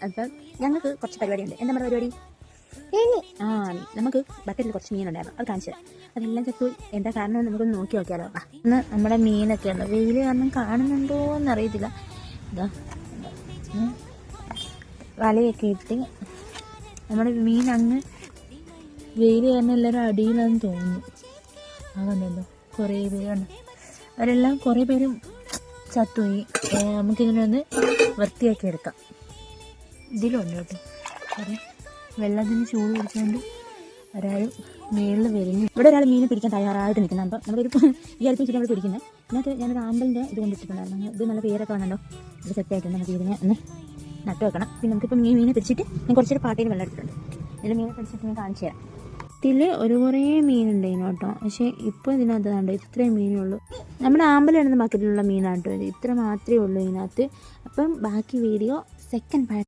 അപ്പം ഞങ്ങൾക്ക് കുറച്ച് പരിപാടിയുണ്ട്. എന്താ നമ്മുടെ പരിപാടി? നമുക്ക് ബക്കറ്റിൽ കുറച്ച് മീനുണ്ടായിരുന്നു, അത് കാണിച്ചു തരാം. അതെല്ലാം ചത്തു. എന്താ കാരണം നമുക്കൊന്ന് നോക്കി നോക്കിയാലോ. ഇന്ന് നമ്മുടെ മീനൊക്കെ ഉണ്ട്. വെയിൽ കാരണം കാണുന്നുണ്ടോ എന്നറിയത്തില്ല. ഇതാ വലയൊക്കെ ഇട്ട് നമ്മുടെ മീൻ അങ്ങ് വെയിൽ കാരണം എല്ലാവരും അടിയിലാണെന്ന് തോന്നുന്നു. അതുകൊണ്ടല്ലോ കുറേ പേരുണ്ട്, അവരെല്ലാം കുറേ പേരും ചത്തുപോയി. നമുക്കിങ്ങനെ ഒന്ന് വൃത്തിയാക്കി എടുക്കാം. ഇതിലുണ്ട് കേട്ടോ കുറേ വെള്ളത്തിന് ചൂട് പിടിച്ചുകൊണ്ട് ഒരാൾ മേളിൽ വരുന്നു. ഇവിടെ ഒരാൾ മീനെ പിടിക്കാൻ തയ്യാറായിട്ട് നിൽക്കുന്നത്. അപ്പം നമ്മളൊരു ഈ അല്പം ചുറ്റും നമ്മൾ പിടിക്കുന്നത്. ഇതിനകത്ത് ഞാനൊരു ആമ്പലിൻ്റെ ഇത് കൊണ്ടിട്ടിട്ടുണ്ടായിരുന്നു. ഇത് നല്ല പേരൊക്കെ വന്നല്ലോ. ഇത് സെറ്റായിട്ടുണ്ട്. നമുക്ക് ഇതിനെ ഒന്ന് നട്ട് വെക്കണം. പിന്നെ നമുക്കിപ്പോൾ മീനെ പിടിച്ചിട്ട് ഞാൻ കുറച്ചൊരു പാട്ടയിൽ വെള്ളം എടുത്തിട്ടുണ്ട്. ഇതിൽ മീനെ പിടിച്ചിട്ട് ഞാൻ കാണിച്ചു തരാം. ഇതിൽ കുറേ മീനുണ്ടായിരുന്നു കേട്ടോ. പക്ഷേ ഇപ്പോൾ ഇതിനകത്ത് കണ്ടോ ഇത്രയും മീനേ ഉള്ളൂ. നമ്മുടെ ആമ്പലിടുന്ന ബക്കറ്റിലുള്ള മീനാണ് കേട്ടോ ഇത്. ഇത്ര മാത്രമേ ഉള്ളൂ ഇതിനകത്ത്. അപ്പം ബാക്കി വീഡിയോ സെക്കൻഡ് പാർട്ട്